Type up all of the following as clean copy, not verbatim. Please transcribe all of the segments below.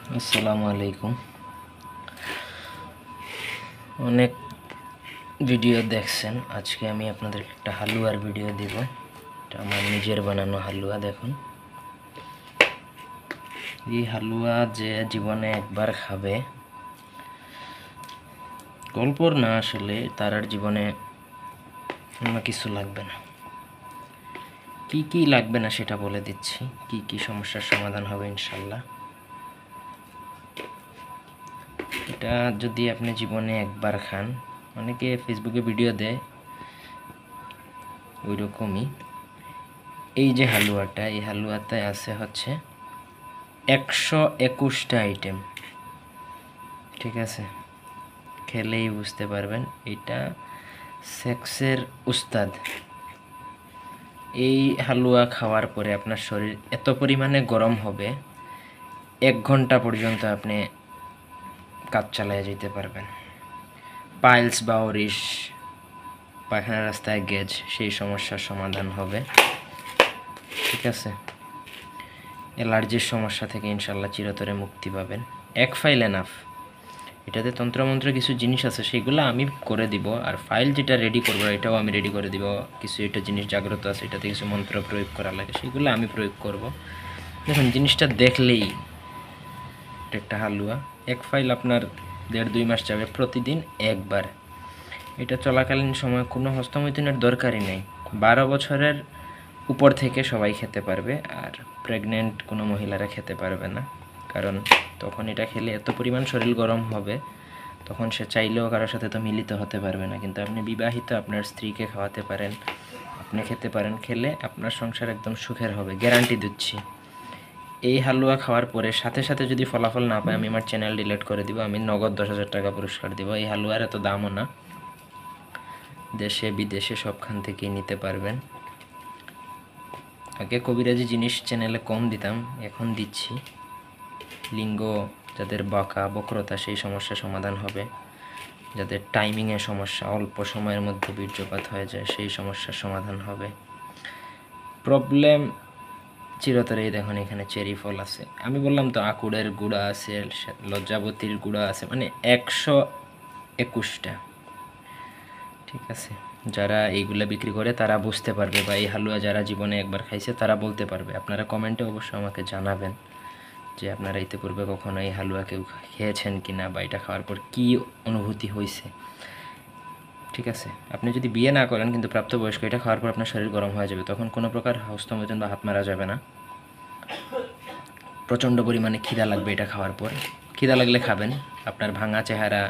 আসসালামু আলাইকুম। অনেক ভিডিও দেখছেন, আজকে আমি আপনাদের একটা হালুয়ার ভিডিও দিব। এটা আমার নিজের বানানো হালুয়া। দেখুন, এই হালুয়া যে জীবনে একবার খাবে, গল্পর না, আসলে তার আর জীবনে অন্য কিছু লাগবে না। কি কি লাগবে না সেটা বলে দিচ্ছি, কি কি সমস্যার সমাধান হবে ইনশাল্লাহ। এটা যদি আপনি জীবনে একবার খান, অনেকে ফেসবুকে ভিডিও দেয় ওই রকমই। এই যে হালুয়াটা, এই হালুয়াতে আছে হচ্ছে 121টা আইটেম। ঠিক আছে, খেলেই বুঝতে পারবেন এটা সেক্সের উস্তাদ। এই হালুয়া খাওয়ার পরে আপনার শরীর এত পরিমাণে গরম হবে, 1 ঘন্টা পর্যন্ত আপনি কাজ চালিয়ে যেতে পারবেন। পাইলস বা অরিশ, পায়খানা রাস্তায় গেজ, সেই সমস্যার সমাধান হবে। ঠিক আছে, অ্যালার্জির সমস্যা থেকে ইনশাল্লাহ চিরতরে মুক্তি পাবেন। এক ফাইল এনাফ। এটাতে তন্ত্রমন্ত্র কিছু জিনিস আছে, সেগুলো আমি করে দিব। আর ফাইল যেটা রেডি করবো এটাও আমি রেডি করে দিব। কিছু এটা জিনিস জাগ্রত আছে, এটাতে কিছু মন্ত্র প্রয়োগ করা লাগে, সেগুলো আমি প্রয়োগ করব। দেখুন, জিনিসটা দেখলেই এটা একটা হালুয়া। এক ফাইল আপনার 1.5-2 মাস যাবে, প্রতিদিন একবার। এটা চলাকালীন সময় কোনো হস্তমৈথুনের দরকারই নেই। 12 বছরের উপর থেকে সবাই খেতে পারবে, আর প্রেগনেন্ট কোনো মহিলারা খেতে পারবে না। কারণ তখন এটা খেলে এত পরিমাণ শরীর গরম হবে, তখন সে চাইলেও কারোর সাথে তো মিলিত হতে পারবে না। কিন্তু আপনি বিবাহিত, আপনার স্ত্রীকে খাওয়াতে পারেন, আপনি খেতে পারেন। খেলে আপনার সংসার একদম সুখের হবে, গ্যারান্টি দিচ্ছি। এই হালুয়া খাওয়ার পরে সাথে সাথে যদি ফলাফল না পাই, আমি আমার চ্যানেল ডিলিট করে দিব। আমি নগদ 10,000 টাকা পুরস্কার দিব। এই হালুয়ার এত দামও না, দেশে বিদেশে সবখান থেকেই নিতে পারবেন। আগে কবিরাজি জিনিস চ্যানেলে কম দিতাম, এখন দিচ্ছি। লিঙ্গ যাদের বাঁকা বক্রতা, সেই সমস্যার সমাধান হবে। যাদের টাইমিংয়ের সমস্যা, অল্প সময়ের মধ্যে বীর্যপাত হয়ে যায়, সেই সমস্যার সমাধান হবে। প্রবলেম চিরতরেই। দেখুন, এখানে চেরি ফল আছে, আমি বললাম তো, আকুড়ের গুঁড়া আছে, লজ্জাবতীর গুঁড়া আছে, মানে 121টা। ঠিক আছে, যারা এইগুলা বিক্রি করে তারা বুঝতে পারবে, বা এই হালুয়া যারা জীবনে একবার খাইছে তারা বলতে পারবে। আপনারা কমেন্টে অবশ্যই আমাকে জানাবেন যে আপনারা ইতিপূর্বে কখনো এই হালুয়া কেউ খেয়েছেন কিনা, বা এটা খাওয়ার পর কী অনুভূতি হয়েছে। ঠিক আছে, আপনি যদি বিয়ে না করেন কিন্তু প্রাপ্তবয়স্ক, এটা খাওয়ার পর আপনার শরীর গরম হয়ে যাবে, তখন কোনো প্রকার হস্তমৈথুন বা হাত মারা যাবে না। প্রচণ্ড পরিমাণে খিদা লাগবে এটা খাওয়ার পর। খিদা লাগলে খাবেন, আপনার ভাঙা চেহারা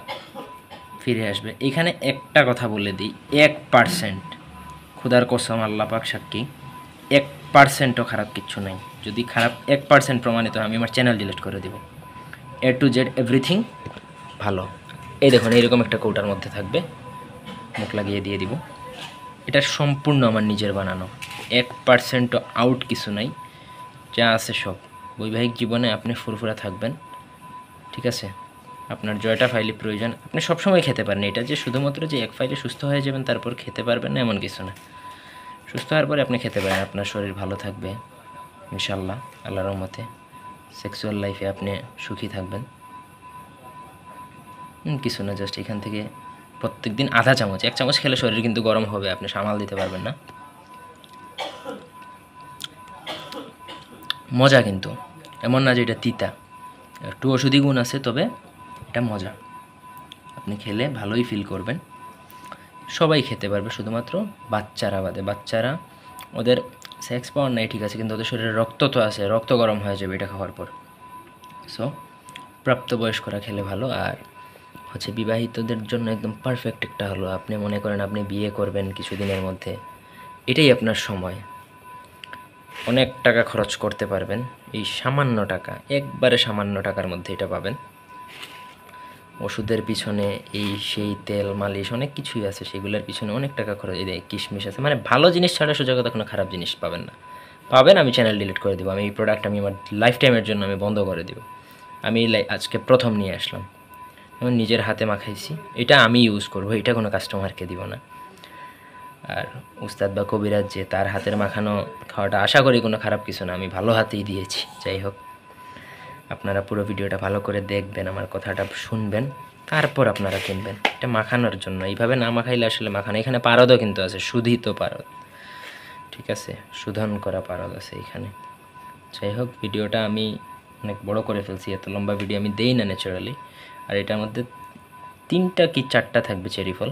ফিরে আসবে। এখানে একটা কথা বলে দিই, 1%, ক্ষুধার কসম, আল্লাহ পাক সাক্ষী, 1%ও খারাপ কিচ্ছু নাই। যদি খারাপ 1% প্রমাণিত হয়, আমি আমার চ্যানেল ডিলিট করে দেব। A to Z এভরিথিং ভালো। এই দেখুন, এইরকম একটা কৌটার মধ্যে থাকবে, মুখ লাগিয়ে দিয়ে দিব। এটা সম্পূর্ণ আমার নিজের বানানো, 1%ও আউট কিছু নাই, যা আছে সব। বৈবাহিক জীবনে আপনি ফুরফুরা থাকবেন। ঠিক আছে, আপনার জয়টা ফাইলে প্রয়োজন, আপনি সবসময় খেতে পারেন। এটা যে শুধুমাত্র যে এক ফাইলে সুস্থ হয়ে যাবেন তারপর খেতে পারবেন না, এমন কিছু না। সুস্থ হওয়ার পরে আপনি খেতে পারেন, আপনার শরীর ভালো থাকবে ইনশাল্লাহ, আল্লাহর রহমতে। সেক্সুয়াল লাইফে আপনি সুখী থাকবেন। কিছু না, জাস্ট এখান থেকে প্রত্যেক দিন আধা চামচ, 1 চামচ খেলে শরীর কিন্তু গরম হবে, আপনি সামাল দিতে পারবেন না। মজা কিন্তু, এমন না যে এটা তিতা, একটু ওষুধি গুণ আছে, তবে এটা মজা। আপনি খেলে ভালোই ফিল করবেন। সবাই খেতে পারবে, শুধুমাত্র বাচ্চারা বাদে। বাচ্চারা, ওদের সেক্স পাওয়ার নাই ঠিক আছে, কিন্তু ওদের শরীরে রক্ত তো আছে, রক্ত গরম হয়ে যাবে এটা খাওয়ার পর। সো প্রাপ্তবয়স্করা খেলে ভালো। আর হচ্ছে বিবাহিতদের জন্য একদম পারফেক্ট একটা হলো। আপনি মনে করেন আপনি বিয়ে করবেন কিছুদিনের মধ্যে, এটাই আপনার সময়। অনেক টাকা খরচ করতে পারবেন, এই সামান্য টাকা, একবারে সামান্য টাকার মধ্যে এটা পাবেন। ওষুধের পিছনে এই সেই তেল মালিশ অনেক কিছুই আছে, সেগুলোর পিছনে অনেক টাকা খরচ। এই কিশমিশ আছে, মানে ভালো জিনিস ছাড়া সোজা কথা কোনো খারাপ জিনিস পাবেন না। পাবেন, আমি চ্যানেল ডিলিট করে দেবো। আমি এই প্রোডাক্ট আমি আমার লাইফ টাইমের জন্য আমি বন্ধ করে দেবো। আমি আজকে প্রথম নিয়ে আসলাম, আমি নিজের হাতে মাখাইছি, এটা আমি ইউজ করবো, এটা কোনো কাস্টমারকে দিব না। আর উস্তাদ বা কবিরাজ যে, তার হাতের মাখানো খাওয়াটা আশা করি কোনো খারাপ কিছু না, আমি ভালো হাতেই দিয়েছি। যাই হোক, আপনারা পুরো ভিডিওটা ভালো করে দেখবেন, আমার কথাটা শুনবেন, তারপর আপনারা কিনবেন। এটা মাখানোর জন্য, এইভাবে না মাখাইলে আসলে মাখানো। এখানে পারদও কিন্তু আছে, শুধিত পারদ, ঠিক আছে, শোধন করা পারদ আছে এখানে। যাই হোক, ভিডিওটা আমি অনেক বড় করে ফেলছি, এত লম্বা ভিডিও আমি দেই না ন্যাচারালি। আর এটার মধ্যে 3টা কি 4টা থাকবে চেরি ফল।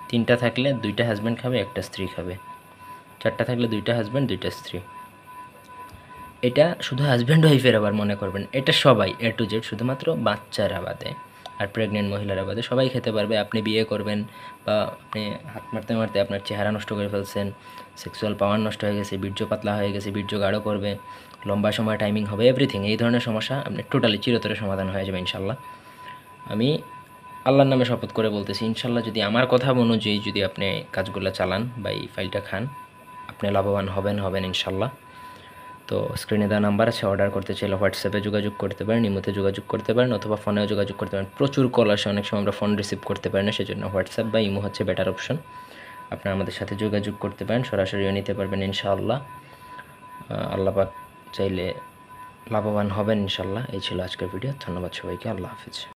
3টা থাকলে 2টা হাজব্যান্ড খাবে, 1টা স্ত্রী খাবে। 4টা থাকলে 2টা হাজব্যান্ড, 2টা স্ত্রী। এটা শুধু হাজব্যান্ড ওয়াইফের আবার মনে করবেন, এটা সবাই A to Z, শুধুমাত্র বাচ্চারা বাদে আর প্রেগনেন্ট মহিলারা বাদে সবাই খেতে পারবে। আপনি বিয়ে করবেন বা আপনি হাত মারতে মারতে আপনার চেহারা নষ্ট করে ফেলছেন, সেক্সুয়াল পাওয়ার নষ্ট হয়ে গেছে, বীর্য পাতলা হয়ে গেছে, বীর্য গাঢ় করবে, লম্বা সময় টাইমিং হবে, এভরিথিং, এই ধরনের সমস্যা আপনি টোটালি চিরতরে সমাধান হয়ে যাবে ইনশাল্লাহ। আমি আল্লাহর নামে শপথ করে বলতেছি, ইনশাল্লাহ যদি আমার কথা অনুযায়ী যদি আপনি কাজগুলো চালান বা এই ফাইলটা খান, আপনি লাভবান হবেন ইনশাল্লাহ। তো স্ক্রিনে দেওয়া নাম্বার আছে, অর্ডার করতে চাইলে হোয়াটসঅ্যাপে যোগাযোগ করতে পারেন, ইমোতে যোগাযোগ করতে পারেন, অথবা ফোনেও যোগাযোগ করতে পারেন। প্রচুর কল আসে, অনেক সময় আমরা ফোন রিসিভ করতে পারি না, সেজন্য হোয়াটসঅ্যাপ বা ইমো হচ্ছে বেটার অপশন। আপনারা আমাদের সাথে যোগাযোগ করতে পারেন, সরাসরিও নিতে পারবেন ইনশাআল্লাহ। আল্লাহ পাক চাইলে লাভবান হবেন ইনশাআল্লাহ। এই ছিল আজকের ভিডিও। ধন্যবাদ সবাইকে, আল্লাহ হাফিজ।